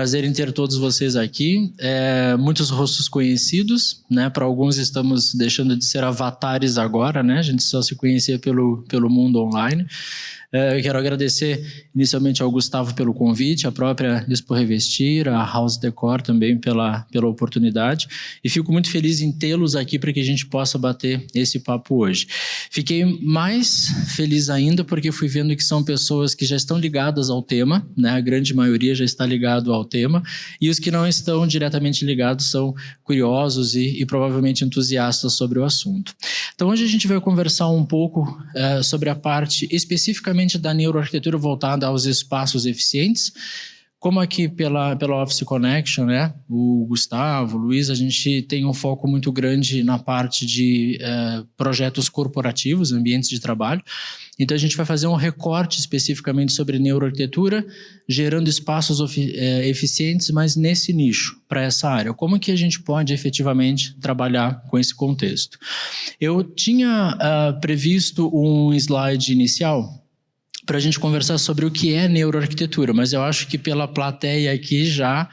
prazer em ter todos vocês aqui. Muitos rostos conhecidos, né? Para alguns estamos deixando de ser avatares agora, né? A gente só se conhecia pelo mundo online. Eu quero agradecer inicialmente ao Gustavo pelo convite, a própria Expo Revestir, a House Decor também pela oportunidade, e fico muito feliz em tê-los aqui para que a gente possa bater esse papo hoje. Fiquei mais feliz ainda porque fui vendo que são pessoas que já estão ligadas ao tema, né? A grande maioria já está ligado ao tema, e os que não estão diretamente ligados são curiosos e provavelmente entusiastas sobre o assunto. Então hoje a gente vai conversar um pouco sobre a parte especificamente da neuroarquitetura voltada aos espaços eficientes, como aqui pela Office Connection, né? O Gustavo, o Luiz, a gente tem um foco muito grande na parte de projetos corporativos, ambientes de trabalho. Então a gente vai fazer um recorte especificamente sobre neuroarquitetura, gerando espaços eficientes, mas nesse nicho, para essa área. Como que a gente pode efetivamente trabalhar com esse contexto? Eu tinha previsto um slide inicial para a gente conversar sobre o que é neuroarquitetura, mas eu acho que pela plateia aqui já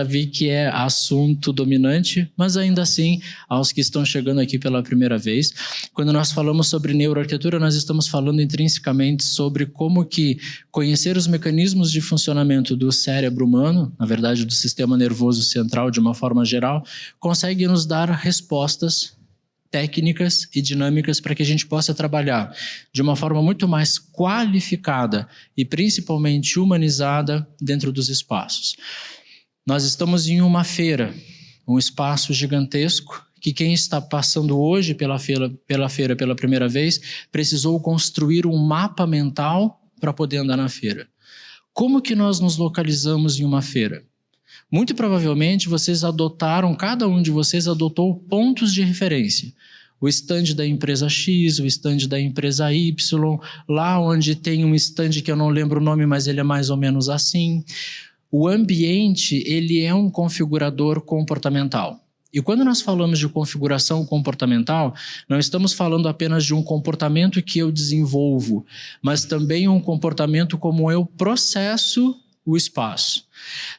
vi que é assunto dominante, mas ainda assim, aos que estão chegando aqui pela primeira vez, quando nós falamos sobre neuroarquitetura, nós estamos falando intrinsecamente sobre como que conhecer os mecanismos de funcionamento do cérebro humano, na verdade do sistema nervoso central de uma forma geral, consegue nos dar respostas técnicas e dinâmicas para que a gente possa trabalhar de uma forma muito mais qualificada e principalmente humanizada dentro dos espaços. Nós estamos em uma feira, um espaço gigantesco, que quem está passando hoje pela feira pela primeira vez precisou construir um mapa mental para poder andar na feira. Como que nós nos localizamos em uma feira? Muito provavelmente cada um de vocês adotou pontos de referência. O stand da empresa X, o stand da empresa Y, lá onde tem um stand que eu não lembro o nome, mas ele é mais ou menos assim. O ambiente, ele é um configurador comportamental. E quando nós falamos de configuração comportamental, não estamos falando apenas de um comportamento que eu desenvolvo, mas também um comportamento como eu processo o espaço.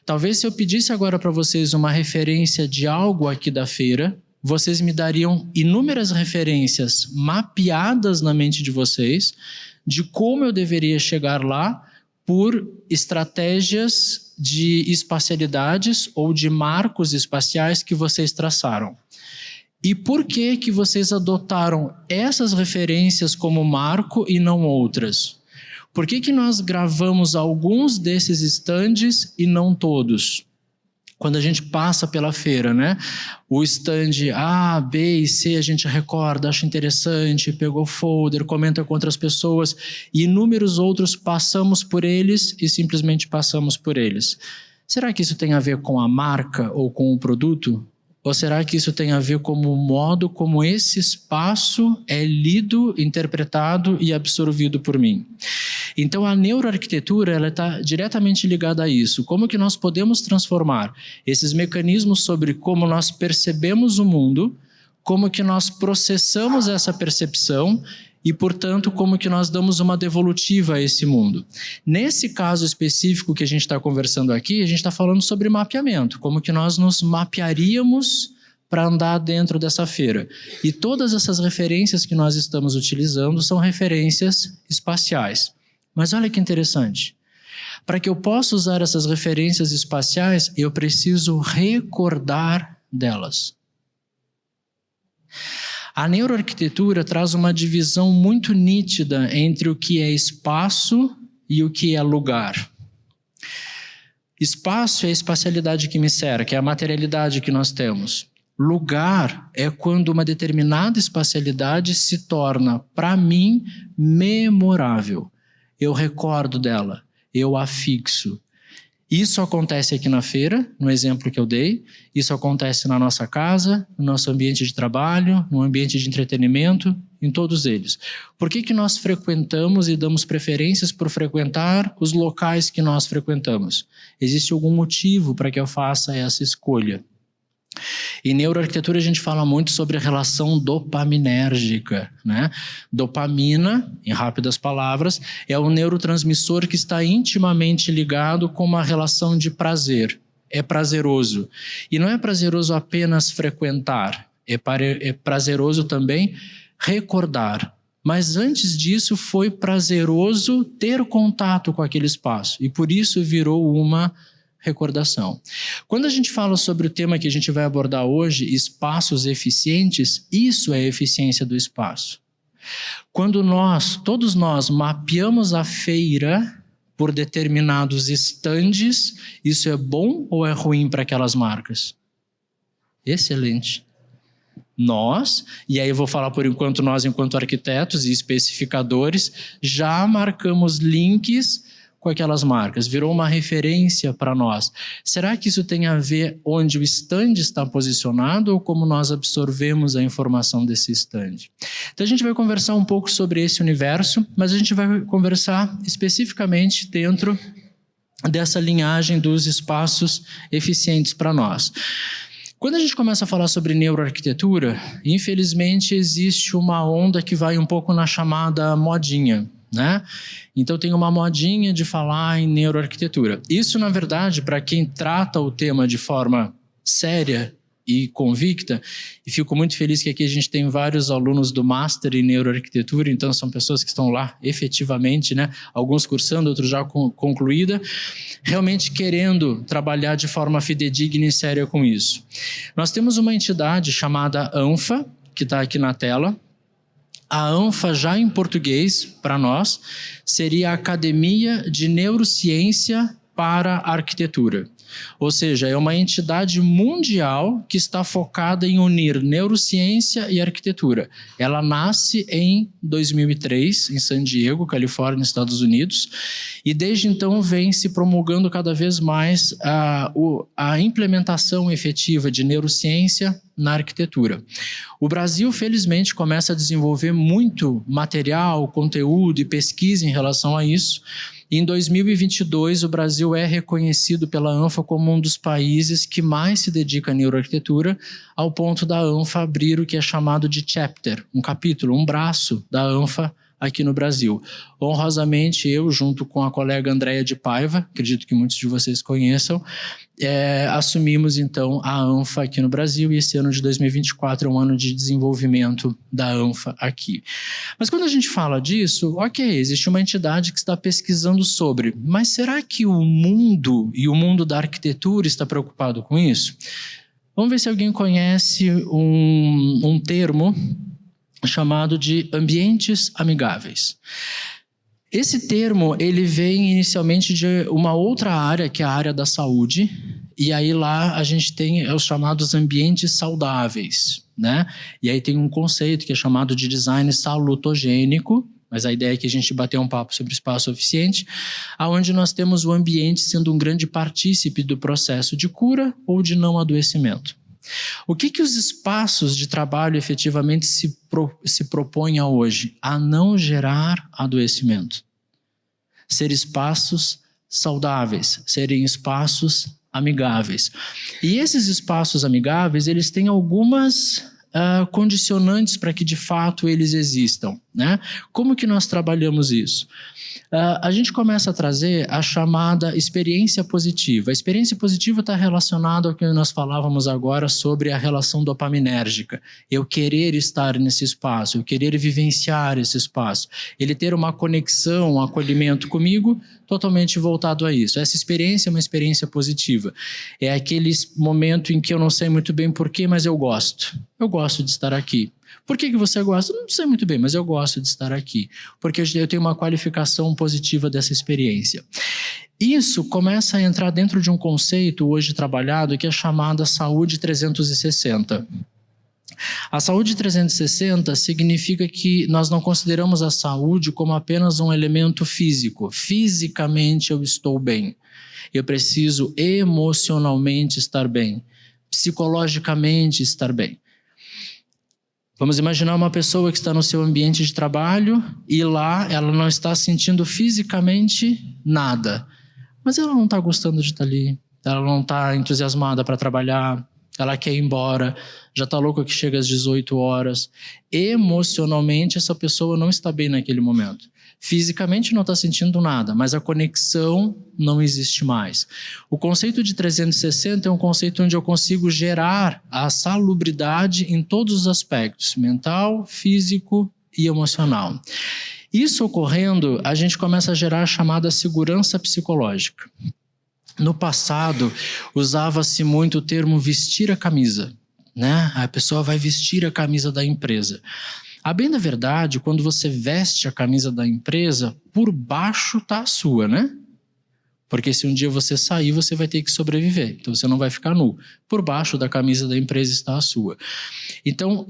Talvez se eu pedisse agora para vocês uma referência de algo aqui da feira, vocês me dariam inúmeras referências mapeadas na mente de vocês de como eu deveria chegar lá por estratégias de espacialidades ou de marcos espaciais que vocês traçaram. E por que vocês adotaram essas referências como marco e não outras? Por que nós gravamos alguns desses estandes e não todos? Quando a gente passa pela feira, né? O stand A, B e C a gente recorda, acha interessante, pegou folder, comenta com outras pessoas, e inúmeros outros passamos por eles e simplesmente passamos por eles. Será que isso tem a ver com a marca ou com o produto? Ou será que isso tem a ver com o modo como esse espaço é lido, interpretado e absorvido por mim? Então a neuroarquitetura ela está diretamente ligada a isso. Como que nós podemos transformar esses mecanismos sobre como nós percebemos o mundo, como que nós processamos essa percepção e, portanto, como que nós damos uma devolutiva a esse mundo. Nesse caso específico que a gente está conversando aqui, a gente está falando sobre mapeamento, como que nós nos mapearíamos para andar dentro dessa feira. E todas essas referências que nós estamos utilizando são referências espaciais. Mas olha que interessante. Para que eu possa usar essas referências espaciais, eu preciso recordar delas. A neuroarquitetura traz uma divisão muito nítida entre o que é espaço e o que é lugar. Espaço é a espacialidade que me cerca, é a materialidade que nós temos. Lugar é quando uma determinada espacialidade se torna, para mim, memorável. Eu recordo dela, eu a fixo. Isso acontece aqui na feira, no exemplo que eu dei. Isso acontece na nossa casa, no nosso ambiente de trabalho, no ambiente de entretenimento, em todos eles. Por que nós frequentamos e damos preferências por frequentar os locais que nós frequentamos? Existe algum motivo para que eu faça essa escolha? Em neuroarquitetura a gente fala muito sobre a relação dopaminérgica, né? Dopamina, em rápidas palavras, é o neurotransmissor que está intimamente ligado com uma relação de prazer. É prazeroso. E não é prazeroso apenas frequentar, é prazeroso também recordar. Mas antes disso foi prazeroso ter contato com aquele espaço e por isso virou uma recordação. Quando a gente fala sobre o tema que a gente vai abordar hoje, espaços eficientes, isso é a eficiência do espaço. Quando todos nós mapeamos a feira por determinados estandes, isso é bom ou é ruim para aquelas marcas? Excelente. Nós, e aí eu vou falar por enquanto nós enquanto arquitetos e especificadores, já marcamos links com aquelas marcas, virou uma referência para nós. Será que isso tem a ver onde o stand está posicionado ou como nós absorvemos a informação desse stand? Então a gente vai conversar um pouco sobre esse universo, mas a gente vai conversar especificamente dentro dessa linhagem dos espaços eficientes para nós. Quando a gente começa a falar sobre neuroarquitetura, infelizmente existe uma onda que vai um pouco na chamada modinha, né? Então tem uma modinha de falar em neuroarquitetura. Isso, na verdade, para quem trata o tema de forma séria e convicta, e fico muito feliz que aqui a gente tem vários alunos do Master em Neuroarquitetura, então são pessoas que estão lá efetivamente, né? Alguns cursando, outros já concluída, realmente querendo trabalhar de forma fidedigna e séria com isso. Nós temos uma entidade chamada ANFA, que está aqui na tela. A ANFA, já em português, para nós, seria a Academia de Neurociência para a Arquitetura. Ou seja, é uma entidade mundial que está focada em unir neurociência e arquitetura. Ela nasce em 2003, em San Diego, Califórnia, Estados Unidos, e desde então vem se promulgando cada vez mais a implementação efetiva de neurociência na arquitetura. O Brasil, felizmente, começa a desenvolver muito material, conteúdo e pesquisa em relação a isso. Em 2022, o Brasil é reconhecido pela ANFA como um dos países que mais se dedica à neuroarquitetura, ao ponto da ANFA abrir o que é chamado de chapter, um capítulo, um braço da ANFA aqui no Brasil. Honrosamente, eu, junto com a colega Andréia de Paiva, acredito que muitos de vocês conheçam, assumimos então a ANFA aqui no Brasil, e esse ano de 2024 é um ano de desenvolvimento da ANFA aqui. Mas quando a gente fala disso, ok, existe uma entidade que está pesquisando sobre, mas será que o mundo e o mundo da arquitetura está preocupado com isso? Vamos ver se alguém conhece um termo chamado de ambientes amigáveis. Esse termo, ele vem inicialmente de uma outra área, que é a área da saúde, e aí lá a gente tem os chamados ambientes saudáveis, né? E aí tem um conceito que é chamado de design salutogênico, mas a ideia é que a gente bater um papo sobre espaço eficiente, onde nós temos o ambiente sendo um grande partícipe do processo de cura ou de não adoecimento. O que os espaços de trabalho efetivamente se propõem a hoje? A não gerar adoecimento. Ser espaços saudáveis, serem espaços amigáveis. E esses espaços amigáveis, eles têm algumas condicionantes para que de fato eles existam, né? Como que nós trabalhamos isso? A gente começa a trazer a chamada experiência positiva. A experiência positiva está relacionada ao que nós falávamos agora sobre a relação dopaminérgica. Eu querer estar nesse espaço, eu querer vivenciar esse espaço. Ele ter uma conexão, um acolhimento comigo, totalmente voltado a isso. Essa experiência é uma experiência positiva. É aquele momento em que eu não sei muito bem porquê, mas eu gosto. Eu gosto de estar aqui. Por que você gosta? Não sei muito bem, mas eu gosto de estar aqui. Porque eu tenho uma qualificação positiva dessa experiência. Isso começa a entrar dentro de um conceito hoje trabalhado que é chamada saúde 360. A saúde 360 significa que nós não consideramos a saúde como apenas um elemento físico. Fisicamente eu estou bem. Eu preciso emocionalmente estar bem. Psicologicamente estar bem. Vamos imaginar uma pessoa que está no seu ambiente de trabalho e lá ela não está sentindo fisicamente nada. Mas ela não está gostando de estar ali, ela não está entusiasmada para trabalhar, ela quer ir embora, já está louca que chega às 18 horas. Emocionalmente, essa pessoa não está bem naquele momento. Fisicamente não está sentindo nada, mas a conexão não existe mais. O conceito de 360 é um conceito onde eu consigo gerar a salubridade em todos os aspectos, mental, físico e emocional. Isso ocorrendo, a gente começa a gerar a chamada segurança psicológica. No passado, usava-se muito o termo vestir a camisa, né? A pessoa vai vestir a camisa da empresa. A bem da verdade, quando você veste a camisa da empresa, por baixo está a sua, né? Porque se um dia você sair, você vai ter que sobreviver. Então você não vai ficar nu. Por baixo da camisa da empresa está a sua. Então,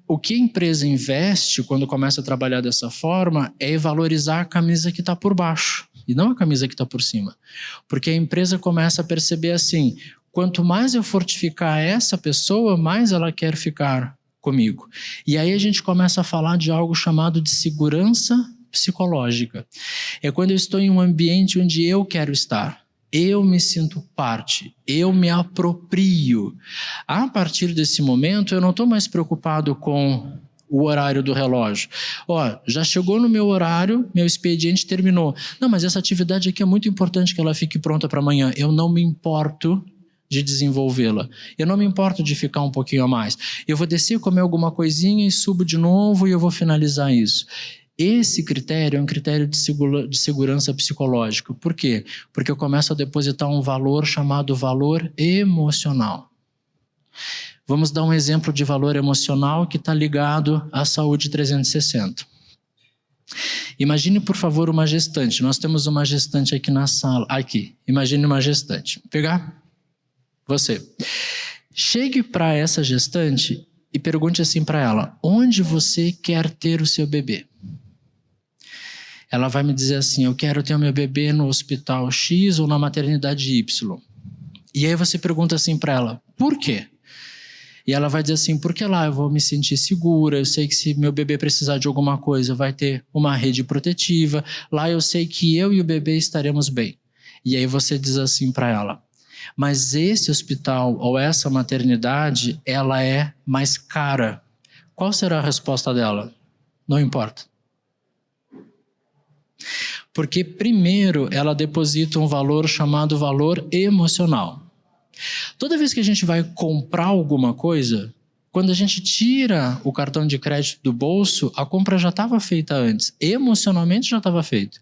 o que a empresa investe quando começa a trabalhar dessa forma é valorizar a camisa que está por baixo e não a camisa que está por cima. Porque a empresa começa a perceber assim, quanto mais eu fortificar essa pessoa, mais ela quer ficar comigo. E aí a gente começa a falar de algo chamado de segurança psicológica. É quando eu estou em um ambiente onde eu quero estar. Eu me sinto parte, eu me aproprio. A partir desse momento, eu não estou mais preocupado com o horário do relógio. Já chegou no meu horário, meu expediente terminou. Não, mas essa atividade aqui é muito importante que ela fique pronta para amanhã. Eu não me importo de desenvolvê-la. Eu não me importo de ficar um pouquinho a mais. Eu vou descer, comer alguma coisinha e subo de novo e eu vou finalizar isso. Esse critério é um critério de segurança psicológica. Por quê? Porque eu começo a depositar um valor chamado valor emocional. Vamos dar um exemplo de valor emocional que está ligado à saúde 360. Imagine, por favor, uma gestante. Nós temos uma gestante aqui na sala. Aqui. Imagine uma gestante. Pegar? Você. Chegue para essa gestante e pergunte assim para ela: onde você quer ter o seu bebê? Ela vai me dizer assim: eu quero ter o meu bebê no hospital X ou na maternidade Y. E aí você pergunta assim para ela: por quê? E ela vai dizer assim: porque lá eu vou me sentir segura, eu sei que se meu bebê precisar de alguma coisa vai ter uma rede protetiva, lá eu sei que eu e o bebê estaremos bem. E aí você diz assim para ela: mas esse hospital ou essa maternidade, ela é mais cara. Qual será a resposta dela? Não importa. Porque primeiro ela deposita um valor chamado valor emocional. Toda vez que a gente vai comprar alguma coisa, quando a gente tira o cartão de crédito do bolso, a compra já estava feita antes. Emocionalmente já estava feita.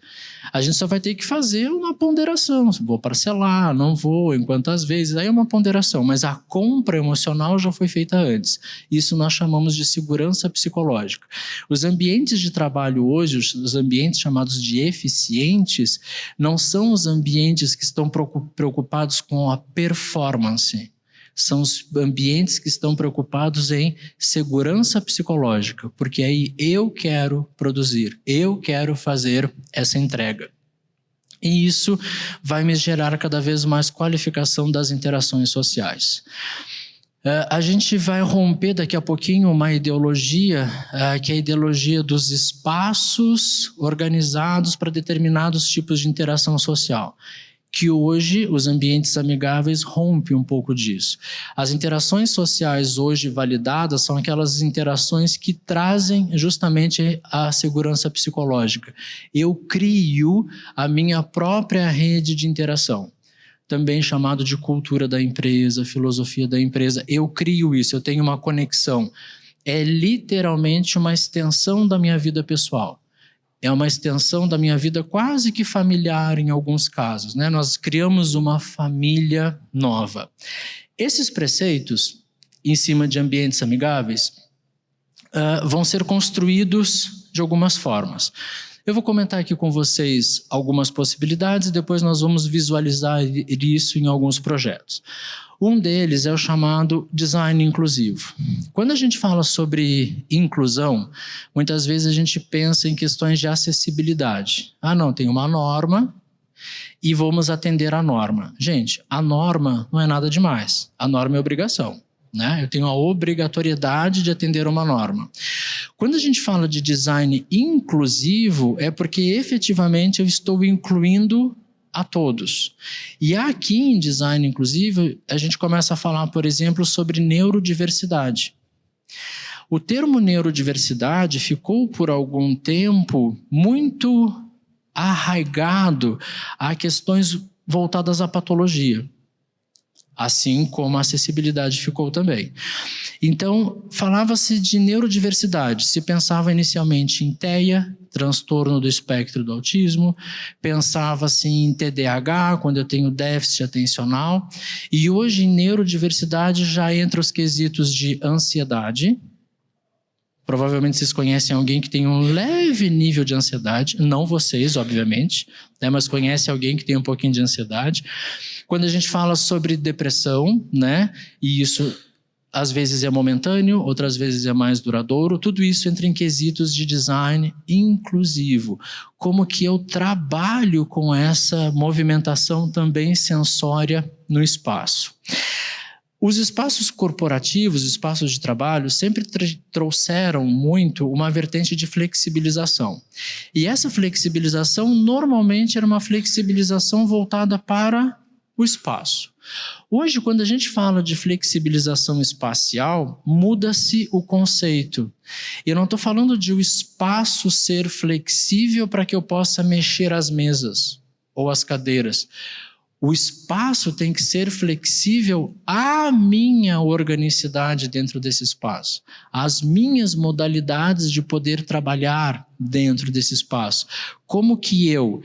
A gente só vai ter que fazer uma ponderação. Vou parcelar, não vou, em quantas vezes. Aí é uma ponderação. Mas a compra emocional já foi feita antes. Isso nós chamamos de segurança psicológica. Os ambientes de trabalho hoje, os ambientes chamados de eficientes, não são os ambientes que estão preocupados com a performance. São os ambientes que estão preocupados em segurança psicológica, porque aí eu quero produzir, eu quero fazer essa entrega. E isso vai me gerar cada vez mais qualificação das interações sociais. A gente vai romper daqui a pouquinho uma ideologia, que é a ideologia dos espaços organizados para determinados tipos de interação social. Que hoje os ambientes amigáveis rompem um pouco disso. As interações sociais hoje validadas são aquelas interações que trazem justamente a segurança psicológica. Eu crio a minha própria rede de interação, também chamado de cultura da empresa, filosofia da empresa. Eu crio isso, eu tenho uma conexão. É literalmente uma extensão da minha vida pessoal. É uma extensão da minha vida quase que familiar em alguns casos, né? Nós criamos uma família nova. Esses preceitos, em cima de ambientes amigáveis, vão ser construídos de algumas formas. Eu vou comentar aqui com vocês algumas possibilidades e depois nós vamos visualizar isso em alguns projetos. Um deles é o chamado design inclusivo. Quando a gente fala sobre inclusão, muitas vezes a gente pensa em questões de acessibilidade. Não, tem uma norma e vamos atender a norma. Gente, a norma não é nada demais. A norma é obrigação, né? Eu tenho a obrigatoriedade de atender uma norma. Quando a gente fala de design inclusivo, é porque efetivamente eu estou incluindo a todos. E aqui em Design Inclusivo, a gente começa a falar, por exemplo, sobre neurodiversidade. O termo neurodiversidade ficou por algum tempo muito arraigado a questões voltadas à patologia, assim como a acessibilidade ficou também. Então, falava-se de neurodiversidade, se pensava inicialmente em TEA, transtorno do espectro do autismo, pensava-se em TDAH, quando eu tenho déficit atencional, e hoje em neurodiversidade já entra os quesitos de ansiedade. Provavelmente vocês conhecem alguém que tem um leve nível de ansiedade, não vocês, obviamente, né, mas conhecem alguém que tem um pouquinho de ansiedade. Quando a gente fala sobre depressão, né, e isso às vezes é momentâneo, outras vezes é mais duradouro, tudo isso entra em quesitos de design inclusivo. Como que eu trabalho com essa movimentação também sensória no espaço. Os espaços corporativos, os espaços de trabalho, sempre trouxeram muito uma vertente de flexibilização. E essa flexibilização, normalmente, era uma flexibilização voltada para o espaço. Hoje, quando a gente fala de flexibilização espacial, muda-se o conceito. Eu não estou falando de o espaço ser flexível para que eu possa mexer as mesas ou as cadeiras. O espaço tem que ser flexível à minha organicidade dentro desse espaço, às minhas modalidades de poder trabalhar dentro desse espaço. Como que eu,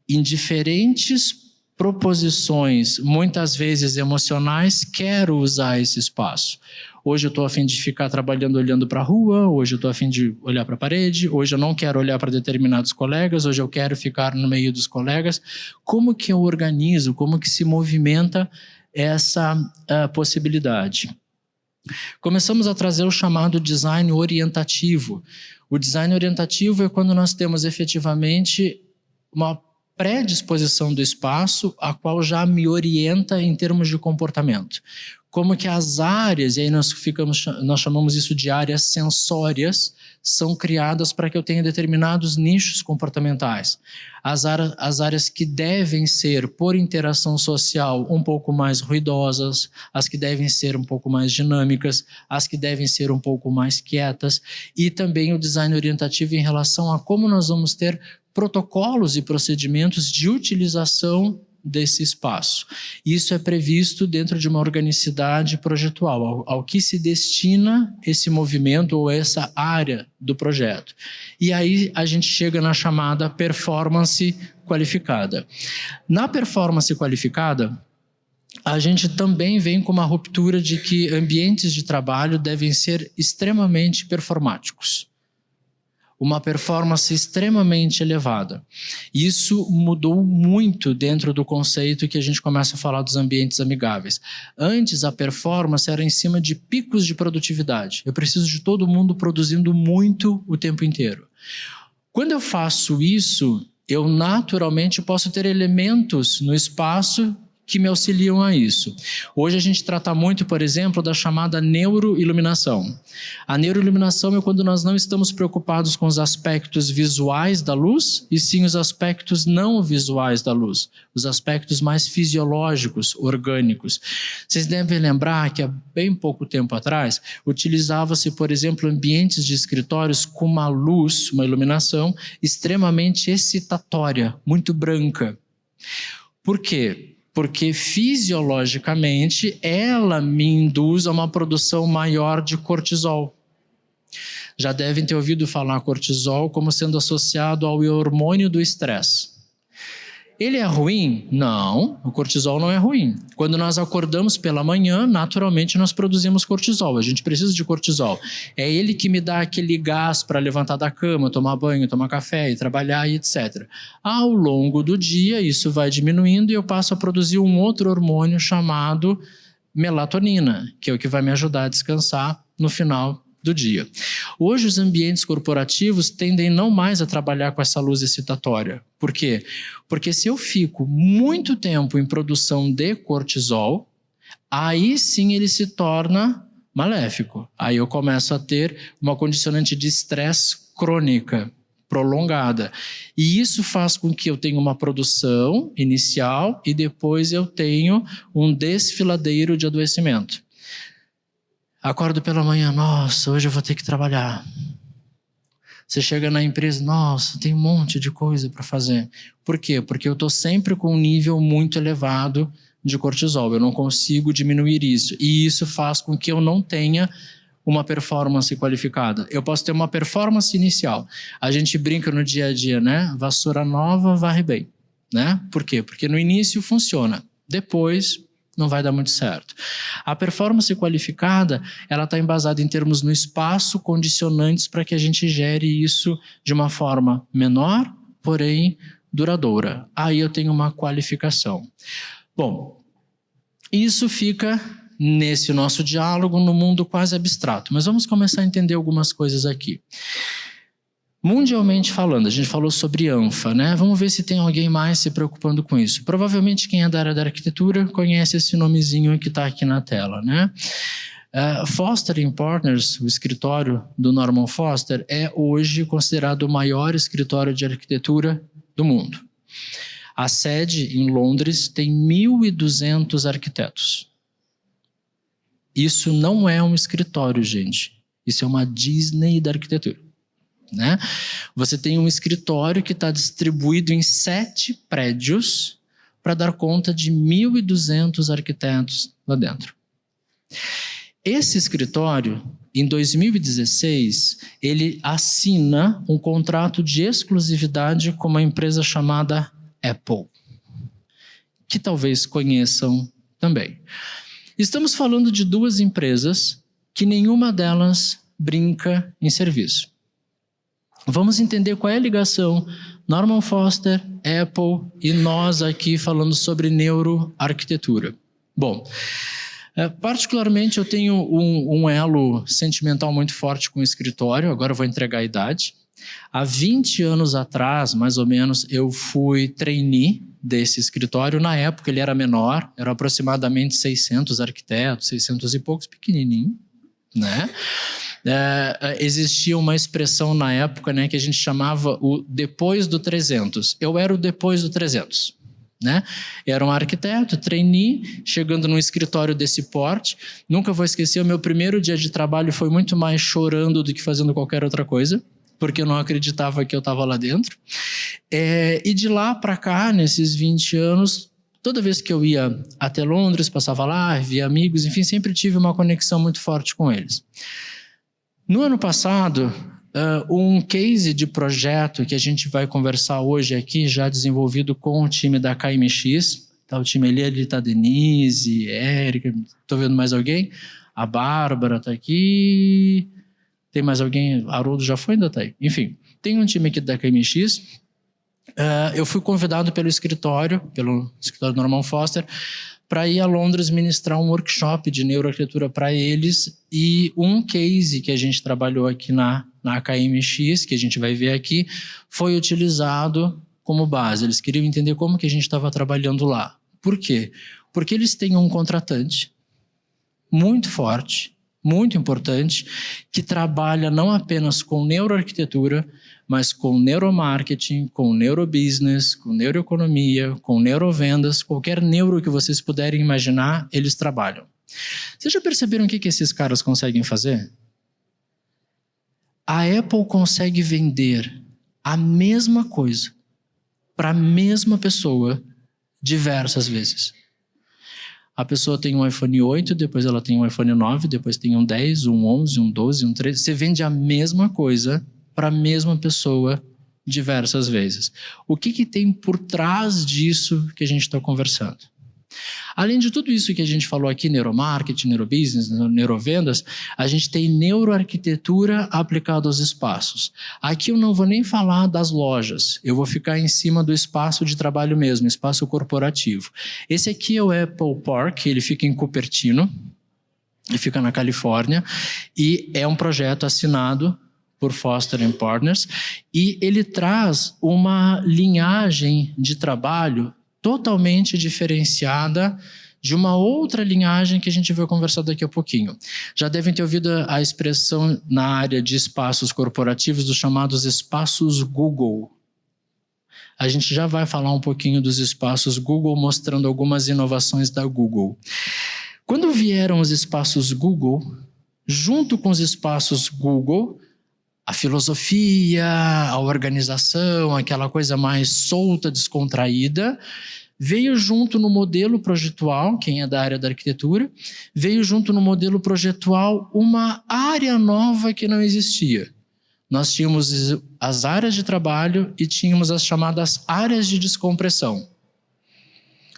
em diferentes proposições, muitas vezes emocionais, quero usar esse espaço. Hoje eu estou a fim de ficar trabalhando olhando para a rua, hoje eu estou a fim de olhar para a parede, hoje eu não quero olhar para determinados colegas, hoje eu quero ficar no meio dos colegas. Como que eu organizo, como que se movimenta essa possibilidade? Começamos a trazer o chamado design orientativo. O design orientativo é quando nós temos efetivamente uma predisposição do espaço, a qual já me orienta em termos de comportamento. Como que as áreas, e aí nós chamamos isso de áreas sensórias, são criadas para que eu tenha determinados nichos comportamentais. As áreas que devem ser, por interação social, um pouco mais ruidosas, as que devem ser um pouco mais dinâmicas, as que devem ser um pouco mais quietas, e também o design orientativo em relação a como nós vamos ter protocolos e procedimentos de utilização desse espaço. Isso é previsto dentro de uma organicidade projetual, ao que se destina esse movimento ou essa área do projeto. E aí a gente chega na chamada performance qualificada. Na performance qualificada, a gente também vem com uma ruptura de que ambientes de trabalho devem ser extremamente performáticos. Uma performance extremamente elevada. Isso mudou muito dentro do conceito que a gente começa a falar dos ambientes amigáveis. Antes, a performance era em cima de picos de produtividade. Eu preciso de todo mundo produzindo muito o tempo inteiro. Quando eu faço isso, eu naturalmente posso ter elementos no espaço que me auxiliam a isso. Hoje a gente trata muito, por exemplo, da chamada neuroiluminação. A neuroiluminação é quando nós não estamos preocupados com os aspectos visuais da luz, e sim os aspectos não visuais da luz, os aspectos mais fisiológicos, orgânicos. Vocês devem lembrar que há bem pouco tempo atrás, utilizava-se, por exemplo, ambientes de escritórios com uma luz, uma iluminação extremamente excitatória, muito branca. Por quê? Porque fisiologicamente ela me induz a uma produção maior de cortisol. Já devem ter ouvido falar cortisol como sendo associado ao hormônio do estresse. Ele é ruim? Não, o cortisol não é ruim. Quando nós acordamos pela manhã, naturalmente nós produzimos cortisol, a gente precisa de cortisol. É ele que me dá aquele gás para levantar da cama, tomar banho, tomar café e trabalhar e etc. Ao longo do dia, isso vai diminuindo e eu passo a produzir um outro hormônio chamado melatonina, que é o que vai me ajudar a descansar no final do dia. Hoje os ambientes corporativos tendem não mais a trabalhar com essa luz excitatória. Por quê? Porque se eu fico muito tempo em produção de cortisol, aí sim ele se torna maléfico. Aí eu começo a ter uma condicionante de estresse crônica. prolongada. E isso faz com que eu tenha uma produção inicial e depois eu tenho um desfiladeiro de adoecimento. Acordo pela manhã, nossa, hoje eu vou ter que trabalhar. Você chega na empresa, nossa, tem um monte de coisa para fazer. Por quê? Porque eu estou sempre com um nível muito elevado de cortisol. Eu não consigo diminuir isso. E isso faz com que eu não tenha uma performance qualificada. Eu posso ter uma performance inicial. A gente brinca no dia a dia, né? Vassoura nova varre bem, né? Por quê? Porque no início funciona. Depois não vai dar muito certo. A performance qualificada, ela está embasada em termos no espaço, condicionantes para que a gente gere isso de uma forma menor, porém duradoura. Aí eu tenho uma qualificação. Bom, isso fica nesse nosso diálogo no mundo quase abstrato, mas vamos começar a entender algumas coisas aqui. Mundialmente falando, a gente falou sobre ANFA, né? Vamos ver se tem alguém mais se preocupando com isso. Provavelmente quem é da área da arquitetura conhece esse nomezinho que está aqui na tela, né? Foster & Partners, o escritório do Norman Foster, é hoje considerado o maior escritório de arquitetura do mundo. A sede em Londres tem 1.200 arquitetos. Isso não é um escritório, gente. Isso é uma Disney da arquitetura, né? Você tem um escritório que está distribuído em 7 prédios para dar conta de 1.200 arquitetos lá dentro. Esse escritório, em 2016, ele assina um contrato de exclusividade com uma empresa chamada Apple, que talvez conheçam também. Estamos falando de 2 empresas que nenhuma delas brinca em serviço. Vamos entender qual é a ligação Norman Foster, Apple e nós aqui falando sobre neuroarquitetura. Bom, particularmente eu tenho um elo sentimental muito forte com o escritório, agora eu vou entregar a idade. Há 20 anos atrás, mais ou menos, eu fui trainee desse escritório. Na época ele era menor, eram aproximadamente 600 arquitetos, 600 e poucos, pequenininho, né? Existia uma expressão na época, né, que a gente chamava o depois do 300. Eu era o depois do 300. Né? Era um arquiteto, trainee, chegando num escritório desse porte. Nunca vou esquecer, o meu primeiro dia de trabalho foi muito mais chorando do que fazendo qualquer outra coisa, porque eu não acreditava que eu estava lá dentro. E de lá para cá, nesses 20 anos, toda vez que eu ia até Londres, passava lá, via amigos, enfim, sempre tive uma conexão muito forte com eles. No ano passado, um case de projeto que a gente vai conversar hoje aqui, já desenvolvido com o time da KMX, tá, o time ali está a Denise, Érica, estou vendo mais alguém? A Bárbara está aqui, tem mais alguém? Haroldo já foi, ainda está aí. Enfim, tem um time aqui da KMX. Eu fui convidado pelo escritório Norman Foster, para ir a Londres ministrar um workshop de neuroarquitetura para eles, e um case que a gente trabalhou aqui na KMX, que a gente vai ver aqui, foi utilizado como base. Eles queriam entender como que a gente estava trabalhando lá. Por quê? Porque eles têm um contratante muito forte, muito importante, que trabalha não apenas com neuroarquitetura, mas com neuromarketing, com neurobusiness, com neuroeconomia, com neurovendas, qualquer neuro que vocês puderem imaginar, eles trabalham. Vocês já perceberam o que esses caras conseguem fazer? A Apple consegue vender a mesma coisa para a mesma pessoa diversas vezes. A pessoa tem um iPhone 8, depois ela tem um iPhone 9, depois tem um 10, um 11, um 12, um 13. Você vende a mesma coisa para a mesma pessoa diversas vezes. O que tem por trás disso que a gente está conversando? Além de tudo isso que a gente falou aqui, neuromarketing, neurobusiness, neurovendas, a gente tem neuroarquitetura aplicada aos espaços. Aqui eu não vou nem falar das lojas, eu vou ficar em cima do espaço de trabalho mesmo, espaço corporativo. Esse aqui é o Apple Park, ele fica em Cupertino, ele fica na Califórnia, e é um projeto assinado por Foster & Partners, e ele traz uma linhagem de trabalho totalmente diferenciada de uma outra linhagem que a gente vai conversar daqui a pouquinho. Já devem ter ouvido a expressão na área de espaços corporativos dos chamados espaços Google. A gente já vai falar um pouquinho dos espaços Google, mostrando algumas inovações da Google. Quando vieram os espaços Google, junto com os espaços Google, a filosofia, a organização, aquela coisa mais solta, descontraída, veio junto no modelo projetual, quem é da área da arquitetura, veio junto no modelo projetual uma área nova que não existia. Nós tínhamos as áreas de trabalho e tínhamos as chamadas áreas de descompressão,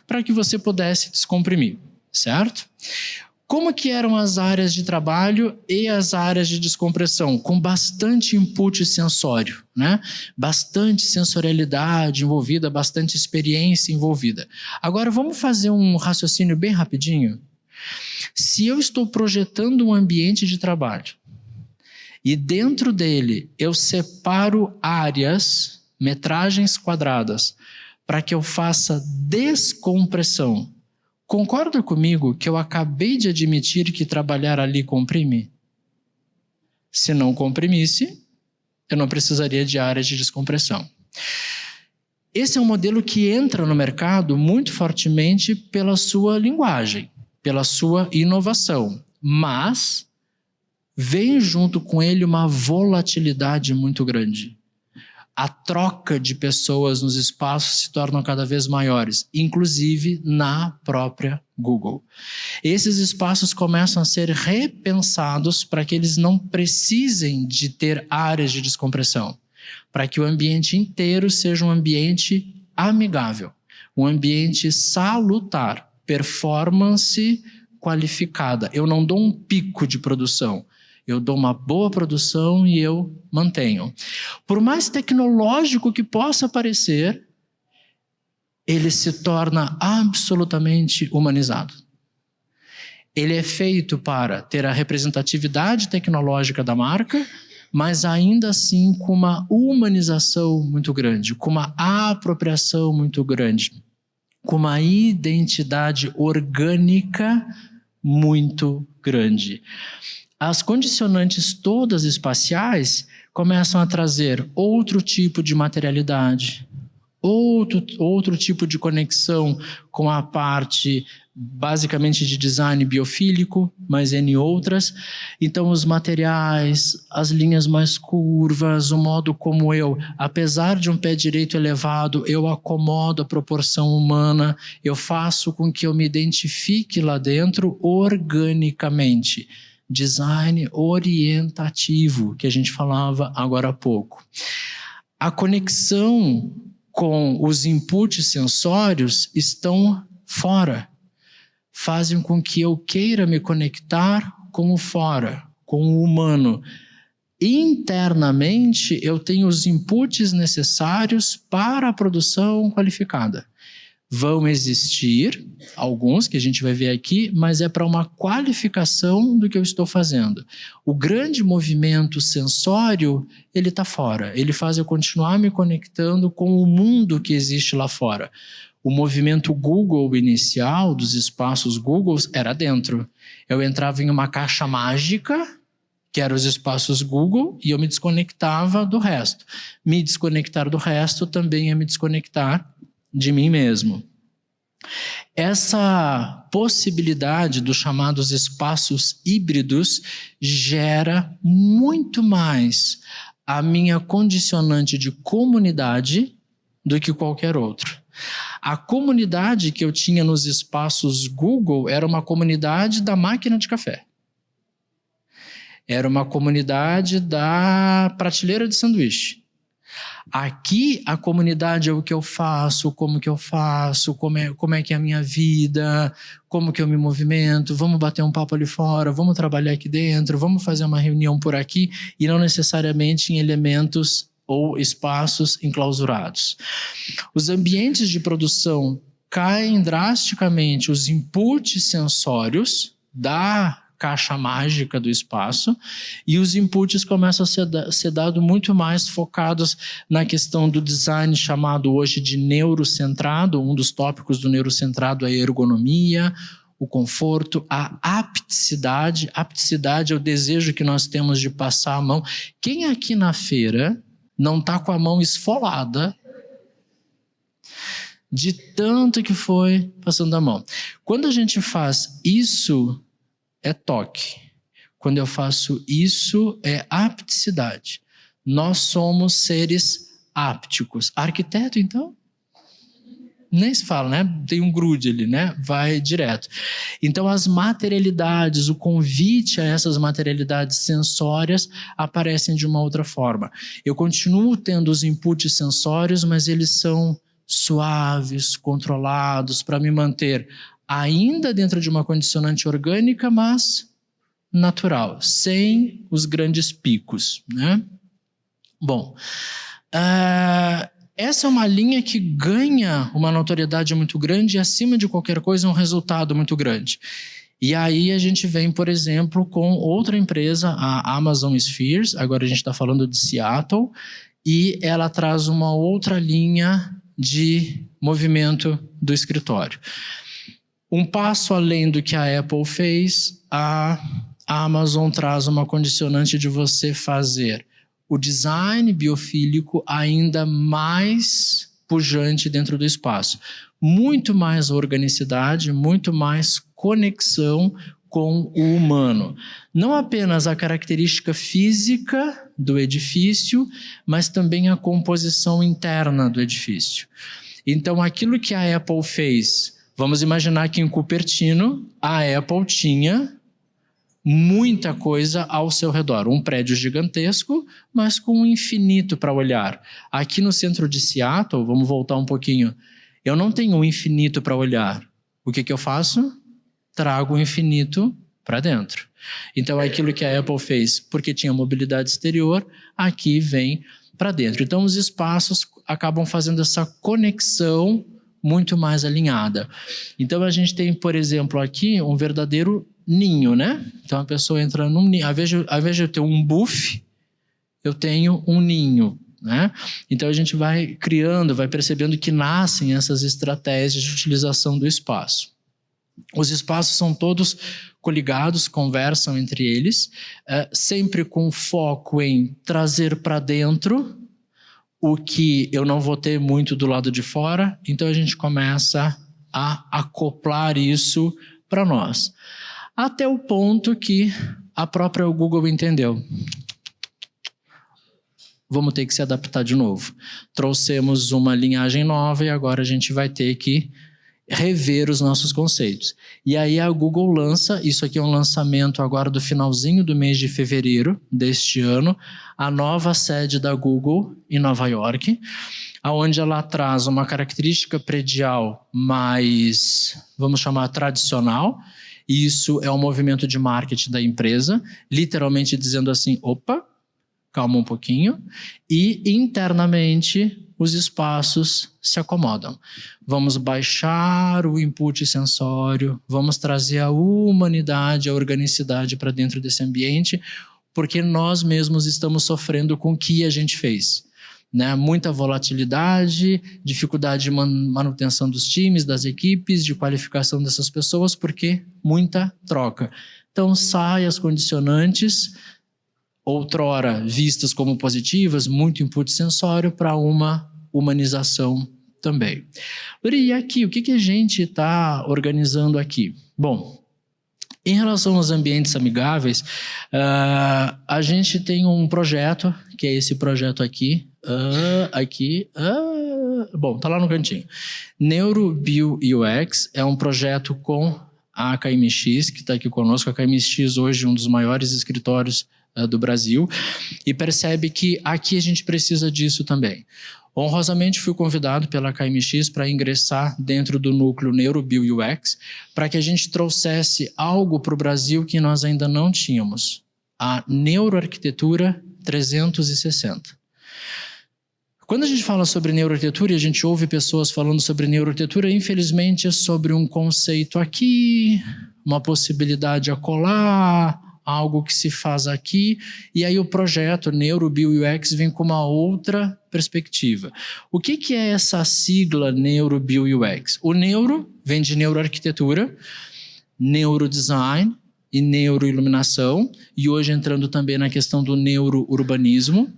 para que você pudesse descomprimir, certo? Como que eram as áreas de trabalho e as áreas de descompressão? Com bastante input sensório, né? Bastante sensorialidade envolvida, bastante experiência envolvida. Agora vamos fazer um raciocínio bem rapidinho. Se eu estou projetando um ambiente de trabalho e dentro dele eu separo áreas, metragens quadradas, para que eu faça descompressão, concorda comigo que eu acabei de admitir que trabalhar ali comprime? Se não comprimisse, eu não precisaria de áreas de descompressão. Esse é um modelo que entra no mercado muito fortemente pela sua linguagem, pela sua inovação, mas vem junto com ele uma volatilidade muito grande. A troca de pessoas nos espaços se tornam cada vez maiores, inclusive na própria Google. Esses espaços começam a ser repensados para que eles não precisem de ter áreas de descompressão, para que o ambiente inteiro seja um ambiente amigável, um ambiente salutar, performance qualificada. Eu não dou um pico de produção, eu dou uma boa produção e eu mantenho. Por mais tecnológico que possa parecer, ele se torna absolutamente humanizado. Ele é feito para ter a representatividade tecnológica da marca, mas ainda assim com uma humanização muito grande, com uma apropriação muito grande, com uma identidade orgânica muito grande. As condicionantes todas espaciais começam a trazer outro tipo de materialidade, outro tipo de conexão com a parte basicamente de design biofílico, mas N outras. Então os materiais, as linhas mais curvas, o modo como eu, apesar de um pé direito elevado, eu acomodo a proporção humana, eu faço com que eu me identifique lá dentro organicamente. Design orientativo, que a gente falava agora há pouco. A conexão com os inputs sensórios estão fora. Fazem com que eu queira me conectar com o fora, com o humano. Internamente, eu tenho os inputs necessários para a produção qualificada. Vão existir alguns que a gente vai ver aqui, mas é para uma qualificação do que eu estou fazendo. O grande movimento sensório, ele está fora. Ele faz eu continuar me conectando com o mundo que existe lá fora. O movimento Google inicial, dos espaços Google, era dentro. Eu entrava em uma caixa mágica, que eram os espaços Google, e eu me desconectava do resto. Me desconectar do resto também é me desconectar de mim mesmo. Essa possibilidade dos chamados espaços híbridos gera muito mais a minha condicionante de comunidade do que qualquer outro. A comunidade que eu tinha nos espaços Google era uma comunidade da máquina de café. Era uma comunidade da prateleira de sanduíche. Aqui, a comunidade é o que eu faço, como que eu faço, como é que é a minha vida, como que eu me movimento, vamos bater um papo ali fora, vamos trabalhar aqui dentro, vamos fazer uma reunião por aqui, e não necessariamente em elementos ou espaços enclausurados. Os ambientes de produção caem drasticamente os inputs sensórios da caixa mágica do espaço, e os inputs começam a ser dados muito mais focados na questão do design chamado hoje de neurocentrado. Um dos tópicos do neurocentrado é a ergonomia, o conforto, a apticidade. Apticidade é o desejo que nós temos de passar a mão. Quem aqui na feira não está com a mão esfolada de tanto que foi passando a mão? Quando a gente faz isso, é toque. Quando eu faço isso, é apticidade. Nós somos seres ápticos. Arquiteto, então? Nem se fala, né? Tem um grude ali, né? Vai direto. Então, as materialidades, o convite a essas materialidades sensórias aparecem de uma outra forma. Eu continuo tendo os inputs sensórios, mas eles são suaves, controlados, para me manter ainda dentro de uma condicionante orgânica, mas natural, sem os grandes picos, né? Bom, essa é uma linha que ganha uma notoriedade muito grande e, acima de qualquer coisa, um resultado muito grande. E aí a gente vem, por exemplo, com outra empresa, a Amazon Spheres, agora a gente está falando de Seattle, e ela traz uma outra linha de movimento do escritório. Um passo além do que a Apple fez, a Amazon traz uma condicionante de você fazer o design biofílico ainda mais pujante dentro do espaço. Muito mais organicidade, muito mais conexão com o humano. Não apenas a característica física do edifício, mas também a composição interna do edifício. Então, aquilo que a Apple fez, vamos imaginar que em Cupertino, a Apple tinha muita coisa ao seu redor. Um prédio gigantesco, mas com um infinito para olhar. Aqui no centro de Seattle, vamos voltar um pouquinho, eu não tenho um infinito para olhar. O que eu faço? Trago o infinito para dentro. Então, aquilo que a Apple fez, porque tinha mobilidade exterior, aqui vem para dentro. Então, os espaços acabam fazendo essa conexão muito mais alinhada. Então, a gente tem, por exemplo, aqui um verdadeiro ninho, né? Então, a pessoa entra num ninho. Ao invés de eu ter um buff, eu tenho um ninho, né? Então, a gente vai criando, vai percebendo que nascem essas estratégias de utilização do espaço. Os espaços são todos coligados, conversam entre eles, sempre com foco em trazer para dentro o que eu não vou ter muito do lado de fora. Então, a gente começa a acoplar isso para nós. Até o ponto que a própria Google entendeu. Vamos ter que se adaptar de novo. Trouxemos uma linhagem nova e agora a gente vai ter que rever os nossos conceitos. E aí a Google lança, isso aqui é um lançamento agora do finalzinho do mês de fevereiro deste ano, a nova sede da Google em Nova York, onde ela traz uma característica predial mais, vamos chamar, tradicional. Isso é um movimento de marketing da empresa, literalmente dizendo assim, opa, calma um pouquinho, e internamente os espaços se acomodam. Vamos baixar o input sensório, vamos trazer a humanidade, a organicidade para dentro desse ambiente, porque nós mesmos estamos sofrendo com o que a gente fez. Né? Muita volatilidade, dificuldade de manutenção dos times, das equipes, de qualificação dessas pessoas, porque muita troca. Então, sai as condicionantes, outrora vistas como positivas, muito input sensório, para uma humanização também. E aqui, o que a gente está organizando aqui? Bom, em relação aos ambientes amigáveis, a gente tem um projeto, que é esse projeto aqui, bom, tá lá no cantinho. NeuroBioUX é um projeto com a KMX, que está aqui conosco. A KMX hoje é um dos maiores escritórios do Brasil, e percebe que aqui a gente precisa disso também. Honrosamente fui convidado pela KMX para ingressar dentro do núcleo NeuroBioUX, para que a gente trouxesse algo para o Brasil que nós ainda não tínhamos, a Neuroarquitetura 360. Quando a gente fala sobre neuroarquitetura e a gente ouve pessoas falando sobre neuroarquitetura, infelizmente é sobre um conceito aqui, uma possibilidade acolá, algo que se faz aqui, e aí o projeto NeuroBioUX vem com uma outra perspectiva. O que é essa sigla NeuroBioUX? O neuro vem de neuroarquitetura, neurodesign e neuroiluminação, e hoje entrando também na questão do neurourbanismo.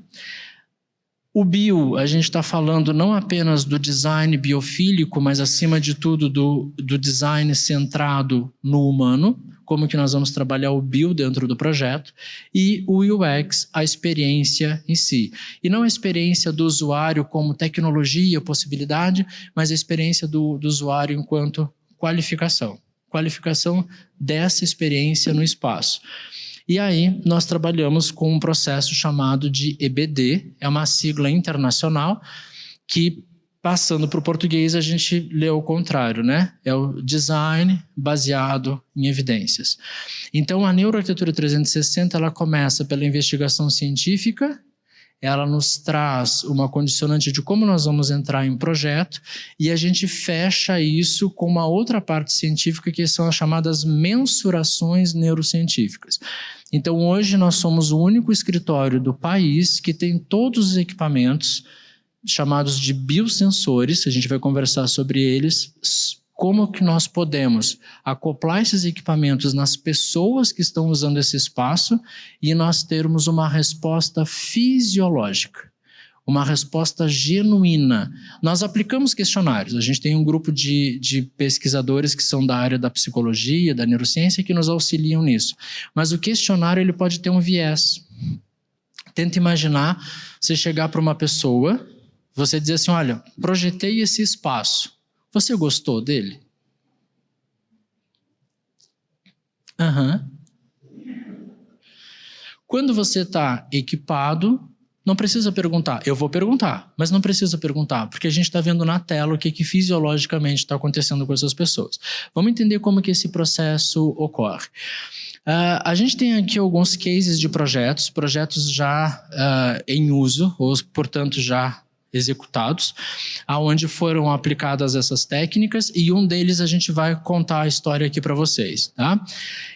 O bio, a gente está falando não apenas do design biofílico, mas acima de tudo do design centrado no humano, como que nós vamos trabalhar o bio dentro do projeto, e o UX, a experiência em si. E não a experiência do usuário como tecnologia, possibilidade, mas a experiência do usuário enquanto qualificação. Qualificação dessa experiência no espaço. E aí nós trabalhamos com um processo chamado de EBD, é uma sigla internacional que, passando para o português, a gente lê o contrário, né? É o design baseado em evidências. Então, a Neuroarquitetura 360, ela começa pela investigação científica, ela nos traz uma condicionante de como nós vamos entrar em projeto, e a gente fecha isso com uma outra parte científica, que são as chamadas mensurações neurocientíficas. Então, hoje nós somos o único escritório do país que tem todos os equipamentos chamados de biosensores, a gente vai conversar sobre eles, como que nós podemos acoplar esses equipamentos nas pessoas que estão usando esse espaço e nós termos uma resposta fisiológica, uma resposta genuína. Nós aplicamos questionários, a gente tem um grupo de pesquisadores que são da área da psicologia, da neurociência, que nos auxiliam nisso. Mas o questionário ele pode ter um viés. Tenta imaginar você chegar para uma pessoa, você dizer assim, olha, projetei esse espaço, você gostou dele? Aham. Quando você está equipado, não precisa perguntar. Eu vou perguntar, mas não precisa perguntar, porque a gente está vendo na tela o que fisiologicamente está acontecendo com essas pessoas. Vamos entender como que esse processo ocorre. A gente tem aqui alguns cases de projetos já em uso, ou portanto já executados, aonde foram aplicadas essas técnicas, e um deles a gente vai contar a história aqui para vocês, tá?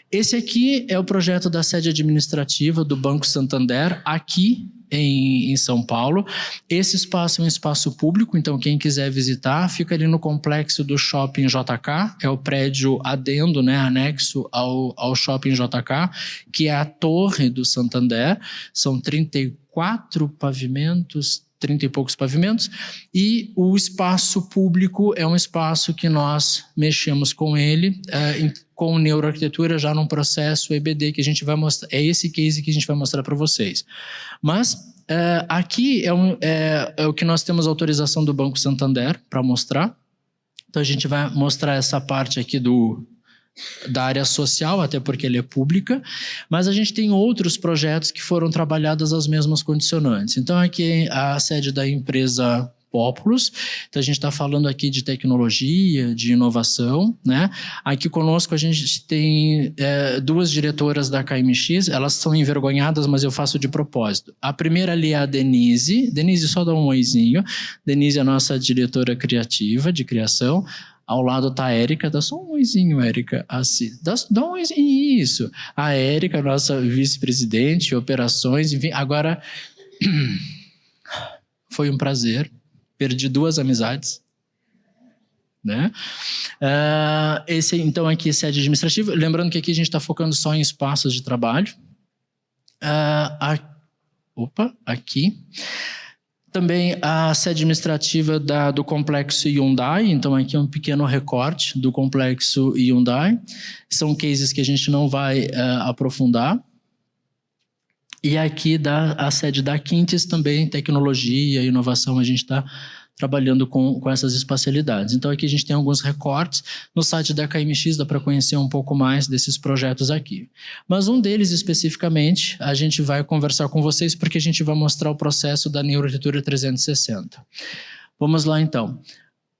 Esse aqui é o projeto da sede administrativa do Banco Santander, aqui em São Paulo. Esse espaço é um espaço público, então quem quiser visitar, fica ali no complexo do Shopping JK, é o prédio adendo, né, anexo ao Shopping JK, que é a torre do Santander, são 34 pavimentos, 30 e poucos pavimentos, e o espaço público é um espaço que nós mexemos com ele, com neuroarquitetura já num processo EBD que a gente vai mostrar, é esse case que a gente vai mostrar para vocês. Mas aqui é o que nós temos autorização do Banco Santander para mostrar, então a gente vai mostrar essa parte aqui da área social, até porque ele é pública, mas a gente tem outros projetos que foram trabalhados as mesmas condicionantes. Então aqui é a sede da empresa Populus, então a gente está falando aqui de tecnologia, de inovação, né? Aqui conosco a gente tem duas diretoras da KMX, elas são envergonhadas, mas eu faço de propósito. A primeira ali é a Denise, só dá um oizinho, Denise é a nossa diretora criativa, de criação. Ao lado está a Érica, dá só um oizinho, Érica, assim, dá um oizinho, isso. A Érica, nossa vice-presidente, operações, enfim, agora foi um prazer, perdi 2 amizades, né? Esse, então, aqui é sede administrativa, lembrando que aqui a gente está focando só em espaços de trabalho. Aqui. Também a sede administrativa do complexo Hyundai, então aqui é um pequeno recorte do complexo Hyundai. São cases que a gente não vai aprofundar. E aqui a sede da Quintes também, tecnologia, inovação, a gente está trabalhando com essas espacialidades. Então aqui a gente tem alguns recortes. No site da KMX dá para conhecer um pouco mais desses projetos aqui. Mas um deles especificamente, a gente vai conversar com vocês porque a gente vai mostrar o processo da Neuroarquitetura 360. Vamos lá então.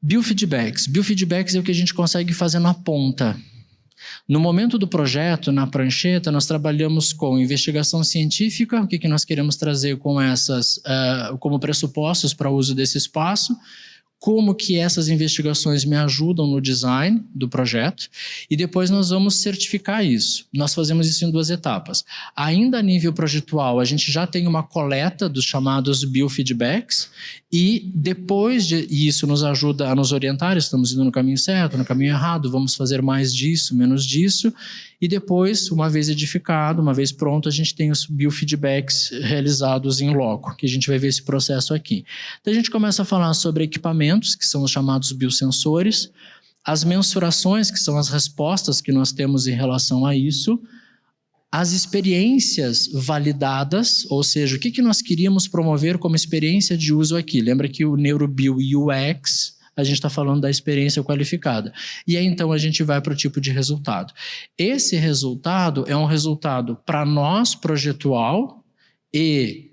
Biofeedbacks. Biofeedbacks é o que a gente consegue fazer na ponta. No momento do projeto, na prancheta, nós trabalhamos com investigação científica, o que nós queremos trazer com essas, como pressupostos para o uso desse espaço, como que essas investigações me ajudam no design do projeto, e depois nós vamos certificar isso. Nós fazemos isso em 2 etapas. Ainda a nível projetual, a gente já tem uma coleta dos chamados biofeedbacks, e depois isso nos ajuda a nos orientar, estamos indo no caminho certo, no caminho errado, vamos fazer mais disso, menos disso, e depois, uma vez edificado, uma vez pronto, a gente tem os biofeedbacks realizados em loco, que a gente vai ver esse processo aqui. Então a gente começa a falar sobre equipamentos, que são os chamados biosensores, as mensurações, que são as respostas que nós temos em relação a isso, as experiências validadas, ou seja, o que nós queríamos promover como experiência de uso aqui. Lembra que o NeuroBio UX, a gente está falando da experiência qualificada. E aí, então, a gente vai para o tipo de resultado. Esse resultado é um resultado para nós, projetual, e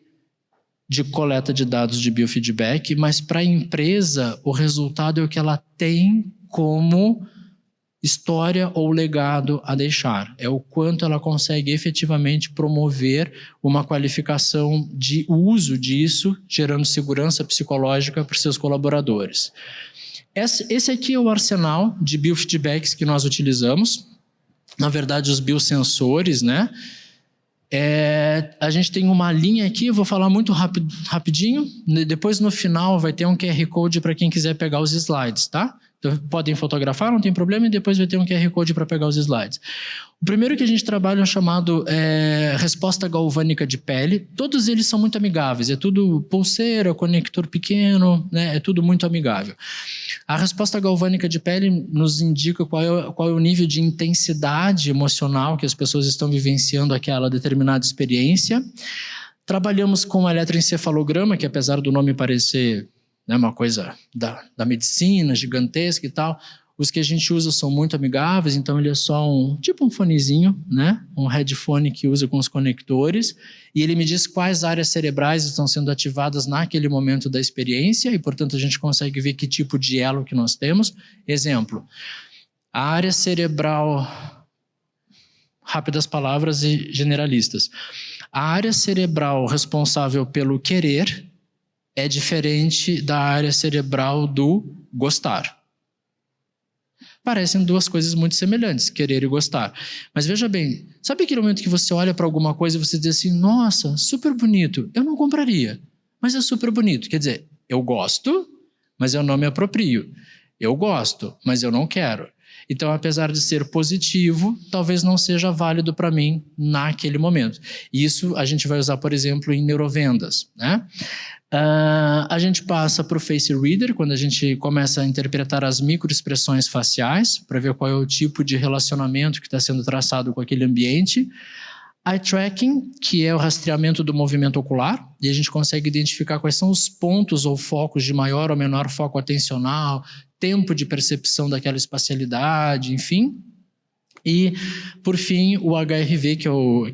de coleta de dados de biofeedback, mas para a empresa, o resultado é o que ela tem como história ou legado a deixar. É o quanto ela consegue efetivamente promover uma qualificação de uso disso, gerando segurança psicológica para os seus colaboradores. Esse aqui é o arsenal de biofeedbacks que nós utilizamos. Na verdade, os biosensores, né? A gente tem uma linha aqui, eu vou falar muito rapidinho. Depois, no final, vai ter um QR Code para quem quiser pegar os slides, tá? Então, podem fotografar, não tem problema, e depois vai ter um QR Code para pegar os slides. O primeiro que a gente trabalha é o chamado resposta galvânica de pele. Todos eles são muito amigáveis, é tudo pulseira, conector pequeno, né? É tudo muito amigável. A resposta galvânica de pele nos indica qual é o nível de intensidade emocional que as pessoas estão vivenciando aquela determinada experiência. Trabalhamos com o eletroencefalograma, que apesar do nome parecer, né, uma coisa da medicina gigantesca e tal, os que a gente usa são muito amigáveis, então ele é só um fonezinho, né? Um headphone que usa com os conectores, e ele me diz quais áreas cerebrais estão sendo ativadas naquele momento da experiência, e portanto a gente consegue ver que tipo de elo que nós temos. Exemplo, a área cerebral, rápidas palavras e generalistas. A área cerebral responsável pelo querer é diferente da área cerebral do gostar. Parecem 2 coisas muito semelhantes, querer e gostar. Mas veja bem, sabe aquele momento que você olha para alguma coisa e você diz assim, nossa, super bonito, eu não compraria, mas é super bonito. Quer dizer, eu gosto, mas eu não me aproprio. Eu gosto, mas eu não quero. Então, apesar de ser positivo, talvez não seja válido para mim naquele momento. Isso a gente vai usar, por exemplo, em neurovendas, né? A gente passa para o Face Reader, quando a gente começa a interpretar as microexpressões faciais, para ver qual é o tipo de relacionamento que está sendo traçado com aquele ambiente. Eye Tracking, que é o rastreamento do movimento ocular, e a gente consegue identificar quais são os pontos ou focos de maior ou menor foco atencional, tempo de percepção daquela espacialidade, enfim. E, por fim, o HRV,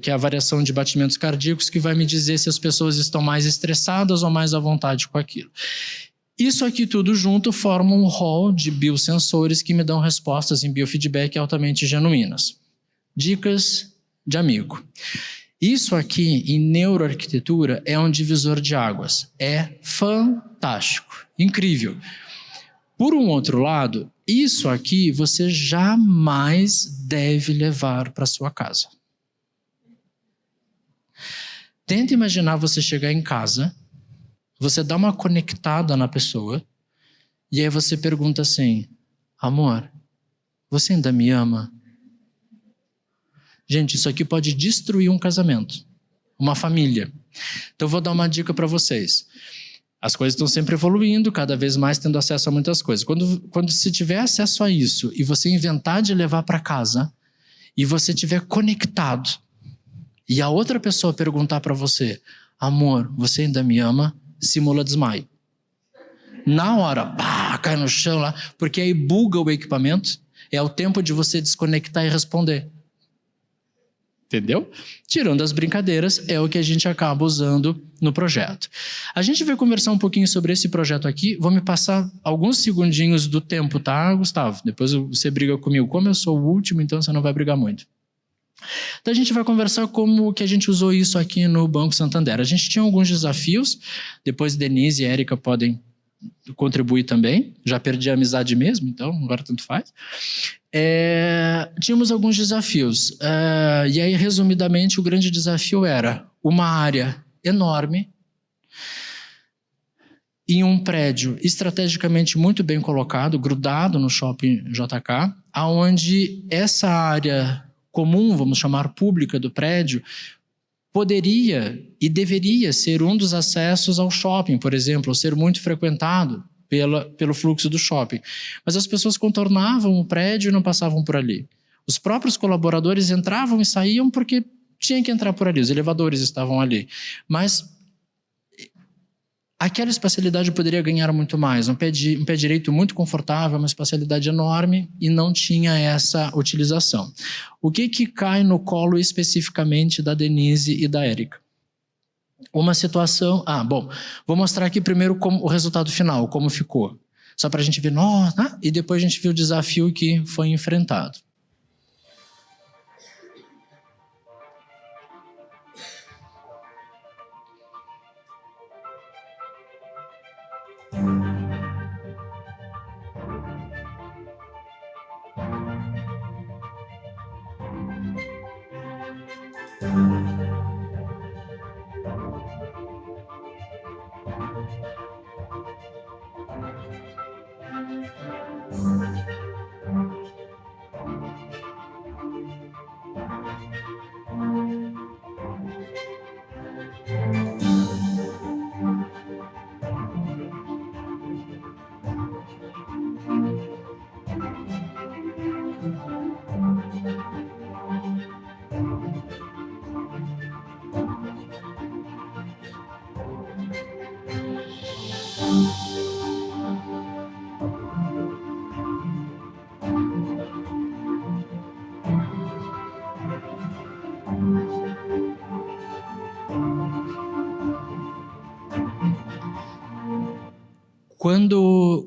que é a variação de batimentos cardíacos, que vai me dizer se as pessoas estão mais estressadas ou mais à vontade com aquilo. Isso aqui tudo junto forma um hall de biosensores que me dão respostas em biofeedback altamente genuínas. Dicas de amigo. Isso aqui, em neuroarquitetura, é um divisor de águas. É fantástico, incrível. Por um outro lado, isso aqui você jamais deve levar para sua casa. Tenta imaginar você chegar em casa, você dá uma conectada na pessoa, e aí você pergunta assim, amor, você ainda me ama? Gente, isso aqui pode destruir um casamento, uma família. Então eu vou dar uma dica para vocês. As coisas estão sempre evoluindo, cada vez mais tendo acesso a muitas coisas. Quando se tiver acesso a isso e você inventar de levar para casa e você estiver conectado e a outra pessoa perguntar para você, amor, você ainda me ama? Simula desmaio. Na hora, pá, cai no chão lá, porque aí buga o equipamento, é o tempo de você desconectar e responder. Entendeu? Tirando as brincadeiras, é o que a gente acaba usando no projeto. A gente vai conversar um pouquinho sobre esse projeto aqui. Vou me passar alguns segundinhos do tempo, tá, Gustavo? Depois você briga comigo. Como eu sou o último, então você não vai brigar muito. Então a gente vai conversar como que a gente usou isso aqui no Banco Santander. A gente tinha alguns desafios. Depois Denise e Érica podem contribui também. Já perdi a amizade mesmo, então agora tanto faz. Tínhamos alguns desafios. E aí, resumidamente, o grande desafio era uma área enorme, em um prédio estrategicamente muito bem colocado, grudado no shopping JK, aonde essa área comum, vamos chamar pública do prédio, poderia e deveria ser um dos acessos ao shopping, por exemplo, ou ser muito frequentado pelo fluxo do shopping. Mas as pessoas contornavam o prédio e não passavam por ali. Os próprios colaboradores entravam e saíam porque tinham que entrar por ali, os elevadores estavam ali. Mas aquela espacialidade poderia ganhar muito mais. Um pé direito muito confortável, uma espacialidade enorme, e não tinha essa utilização. O que cai no colo especificamente da Denise e da Érica? Uma situação... bom, vou mostrar aqui primeiro o resultado final, como ficou. Só para a gente ver, nossa, e depois a gente vê o desafio que foi enfrentado.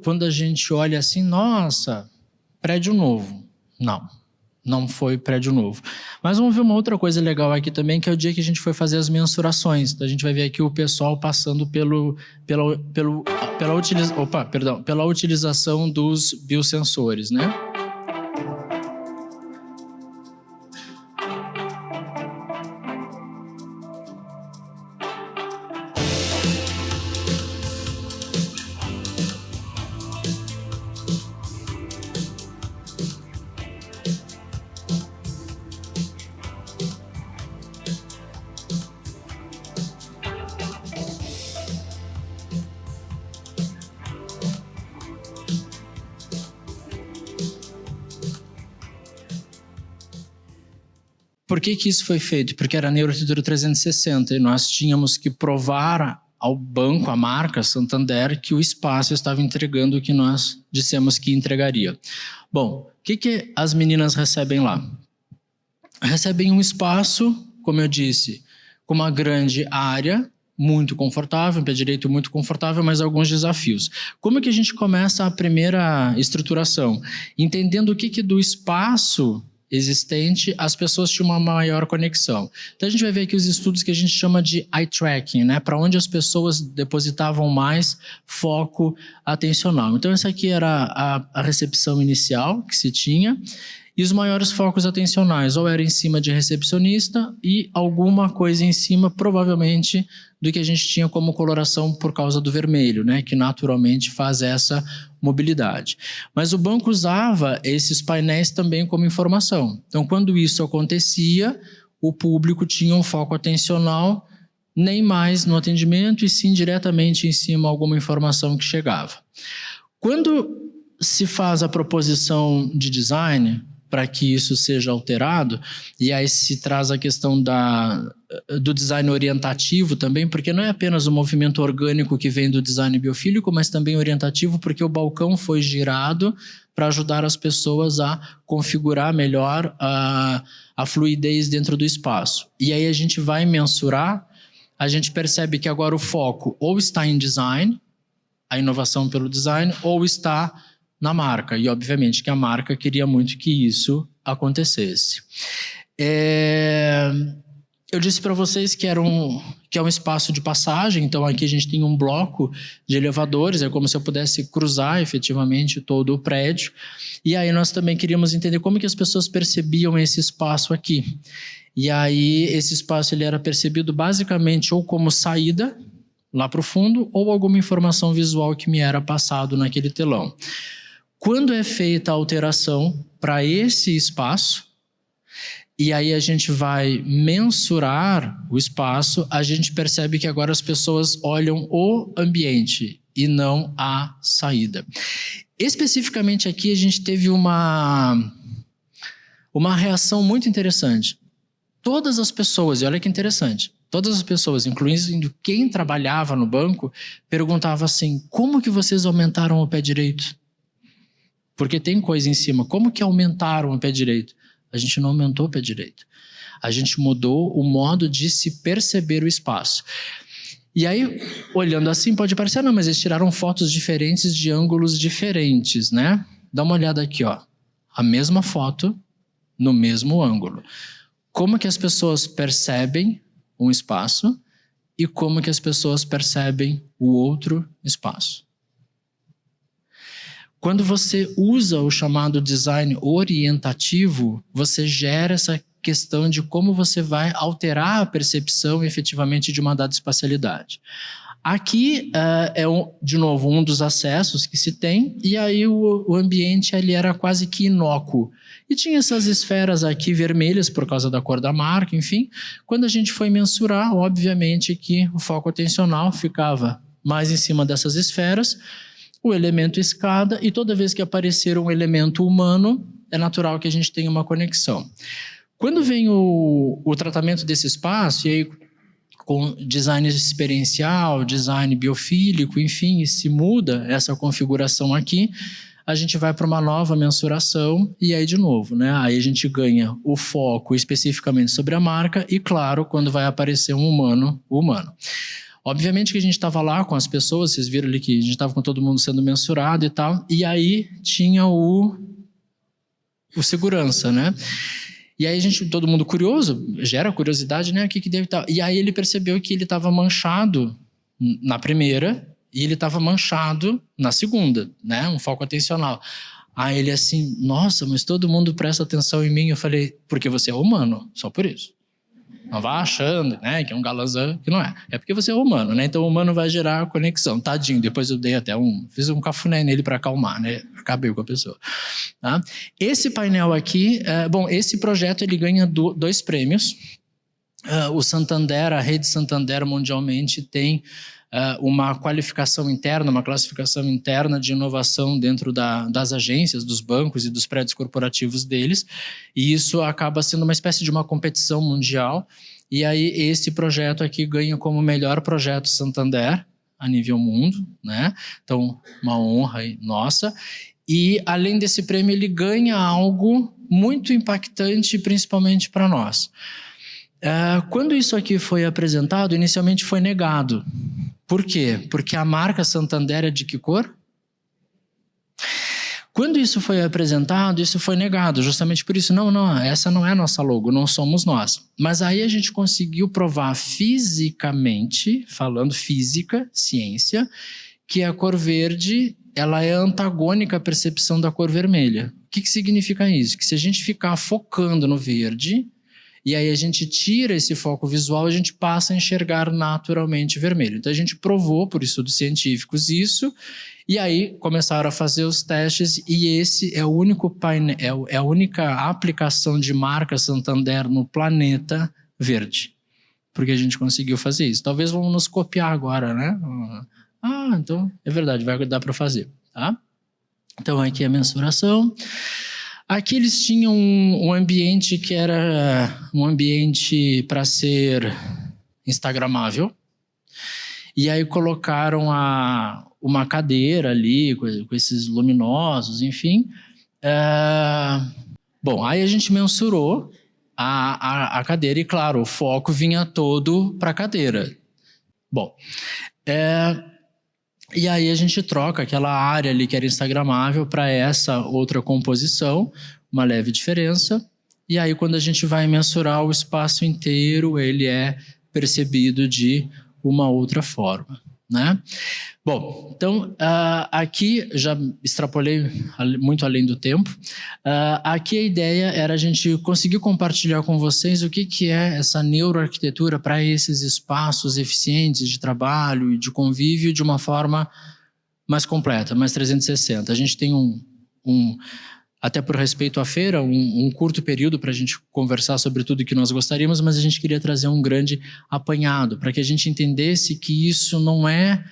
Quando a gente olha assim, nossa, prédio novo. Não foi prédio novo. Mas vamos ver uma outra coisa legal aqui também, que é o dia que a gente foi fazer as mensurações. Então a gente vai ver aqui o pessoal passando pela utilização dos biosensores, né? Por que isso foi feito? Porque era a Neuroarquitetura 360 e nós tínhamos que provar ao banco, à marca Santander, que o espaço estava entregando o que nós dissemos que entregaria. Bom, o que as meninas recebem lá? Recebem um espaço, como eu disse, com uma grande área, muito confortável, um pé direito muito confortável, mas alguns desafios. Como é que a gente começa a primeira estruturação? Entendendo o que do espaço existente, as pessoas tinham uma maior conexão. Então a gente vai ver aqui os estudos que a gente chama de eye tracking, né? Para onde as pessoas depositavam mais foco atencional. Então essa aqui era a recepção inicial que se tinha, e os maiores focos atencionais ou era em cima de recepcionista e alguma coisa em cima, provavelmente, do que a gente tinha como coloração por causa do vermelho, né? Que naturalmente faz essa mobilidade. Mas o banco usava esses painéis também como informação. Então, quando isso acontecia, o público tinha um foco atencional nem mais no atendimento e sim diretamente em cima alguma informação que chegava. Quando se faz a proposição de design para que isso seja alterado, e aí se traz a questão do design orientativo também, porque não é apenas o movimento orgânico que vem do design biofílico, mas também orientativo, porque o balcão foi girado para ajudar as pessoas a configurar melhor a fluidez dentro do espaço. E aí a gente vai mensurar, a gente percebe que agora o foco ou está em design, a inovação pelo design, ou está na marca, e obviamente que a marca queria muito que isso acontecesse. Eu disse para vocês que é um espaço de passagem, então aqui a gente tem um bloco de elevadores, é como se eu pudesse cruzar efetivamente todo o prédio. E aí nós também queríamos entender como que as pessoas percebiam esse espaço aqui. E aí esse espaço ele era percebido basicamente ou como saída lá para o fundo, ou alguma informação visual que me era passado naquele telão. Quando é feita a alteração para esse espaço, e aí a gente vai mensurar o espaço, a gente percebe que agora as pessoas olham o ambiente e não a saída. Especificamente aqui a gente teve uma reação muito interessante. Todas as pessoas, e olha que interessante, todas as pessoas, incluindo quem trabalhava no banco, perguntavam assim, como que vocês aumentaram o pé direito? Porque tem coisa em cima, como que aumentaram o pé direito? A gente não aumentou o pé direito. A gente mudou o modo de se perceber o espaço. E aí, olhando assim, pode parecer, não, mas eles tiraram fotos diferentes de ângulos diferentes, né? Dá uma olhada aqui, ó. A mesma foto no mesmo ângulo. Como que as pessoas percebem um espaço e como que as pessoas percebem o outro espaço. Quando você usa o chamado design orientativo, você gera essa questão de como você vai alterar a percepção efetivamente de uma dada espacialidade. Aqui de novo, um dos acessos que se tem, e aí o ambiente ele era quase que inócuo. E tinha essas esferas aqui vermelhas por causa da cor da marca, enfim. Quando a gente foi mensurar, obviamente que o foco atencional ficava mais em cima dessas esferas, o elemento escada, e toda vez que aparecer um elemento humano, é natural que a gente tenha uma conexão. Quando vem o tratamento desse espaço, e aí com design experiencial, design biofílico, enfim, e se muda essa configuração aqui, a gente vai para uma nova mensuração, e aí de novo, né? Aí a gente ganha o foco especificamente sobre a marca, e claro, quando vai aparecer um humano, o humano. Obviamente que a gente estava lá com as pessoas, vocês viram ali que a gente estava com todo mundo sendo mensurado e tal, e aí tinha o segurança, né? E aí todo mundo curioso, gera curiosidade, né? O que deve estar. E aí ele percebeu que ele estava manchado na primeira e ele estava manchado na segunda, né? Um foco atencional. Aí ele assim, nossa, mas todo mundo presta atenção em mim. Eu falei, porque você é humano, só por isso. Não vá achando, né, que é um galãzão, que não é. É porque você é humano, né? Então o humano vai gerar conexão. Tadinho, depois eu dei até fiz um cafuné nele para acalmar, né? Acabei com a pessoa. Tá? Esse painel aqui, esse projeto ele ganha 2 prêmios. O Santander, a rede Santander mundialmente tem uma qualificação interna, uma classificação interna de inovação dentro das agências, dos bancos e dos prédios corporativos deles, e isso acaba sendo uma espécie de uma competição mundial, e aí esse projeto aqui ganha como melhor projeto Santander a nível mundo, né? Então, uma honra aí, nossa. E além desse prêmio, ele ganha algo muito impactante, principalmente para nós. Quando isso aqui foi apresentado, inicialmente foi negado. Por quê? Porque a marca Santander é de que cor? Quando isso foi apresentado, isso foi negado, justamente por isso, não, essa não é a nossa logo, não somos nós. Mas aí a gente conseguiu provar fisicamente, falando física, ciência, que a cor verde ela é antagônica à percepção da cor vermelha. O que significa isso? Que se a gente ficar focando no verde, e aí a gente tira esse foco visual, a gente passa a enxergar naturalmente vermelho. Então a gente provou por estudos científicos isso, e aí começaram a fazer os testes, e esse é o único painel, é a única aplicação de marca Santander no planeta verde. Porque a gente conseguiu fazer isso. Talvez vão nos copiar agora, né? Então é verdade, vai dar para fazer, tá? Então aqui a mensuração. Aqui eles tinham um ambiente que era um ambiente para ser instagramável. E aí colocaram uma cadeira ali com esses luminosos, enfim. Aí a gente mensurou a cadeira e, claro, o foco vinha todo para a cadeira. E aí a gente troca aquela área ali que era instagramável para essa outra composição, uma leve diferença. e aí quando a gente vai mensurar o espaço inteiro, ele é percebido de uma outra forma, né? Bom, então aqui já extrapolei muito além do tempo. Aqui a ideia era a gente conseguir compartilhar com vocês o que é essa neuroarquitetura para esses espaços eficientes de trabalho e de convívio de uma forma mais completa, mais 360. A gente tem até por respeito à feira, um curto período para a gente conversar sobre tudo que nós gostaríamos, mas a gente queria trazer um grande apanhado para que a gente entendesse que isso não é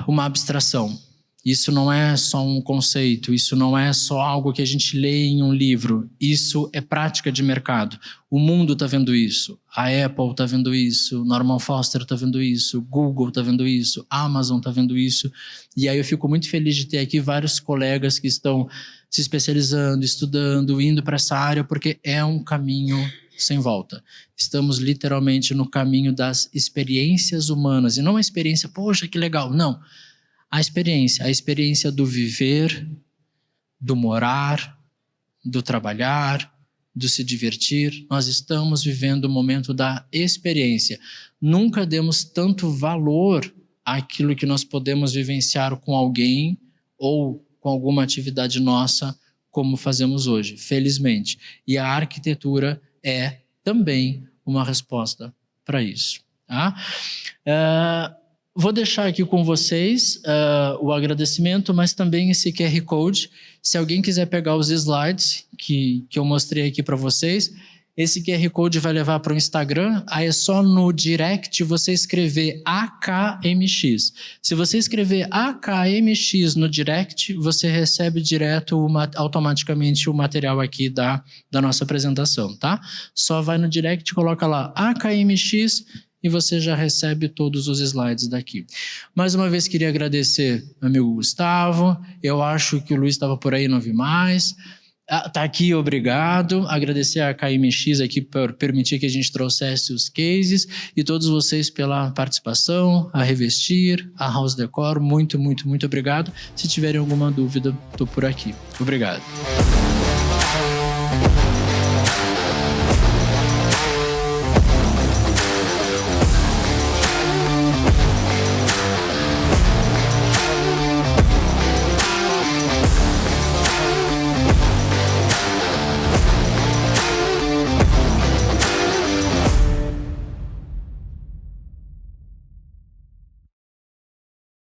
uma abstração. Isso não é só um conceito, isso não é só algo que a gente lê em um livro, isso é prática de mercado. O mundo está vendo isso, a Apple está vendo isso, Norman Foster está vendo isso, Google está vendo isso, Amazon está vendo isso, e aí eu fico muito feliz de ter aqui vários colegas que estão se especializando, estudando, indo para essa área, porque é um caminho sem volta. Estamos literalmente no caminho das experiências humanas, e não a experiência, poxa, que legal, não. A experiência do viver, do morar, do trabalhar, do se divertir. Nós estamos vivendo o momento da experiência. Nunca demos tanto valor àquilo que nós podemos vivenciar com alguém ou com alguma atividade nossa como fazemos hoje, felizmente. E a arquitetura é também uma resposta para isso. Tá? Vou deixar aqui com vocês o agradecimento, mas também esse QR Code. Se alguém quiser pegar os slides que eu mostrei aqui para vocês, esse QR Code vai levar para o Instagram. Aí é só no direct você escrever AKMX. Se você escrever AKMX no direct, você recebe direto automaticamente o material aqui da nossa apresentação, tá? Só vai no direct, coloca lá AKMX e você já recebe todos os slides daqui. Mais uma vez queria agradecer meu amigo Gustavo, eu acho que o Luiz estava por aí, não vi mais. Tá aqui, obrigado. Agradecer a KMX aqui por permitir que a gente trouxesse os cases e todos vocês pela participação, a Revestir, a House Decor, muito, muito, muito obrigado. Se tiverem alguma dúvida, estou por aqui. Obrigado.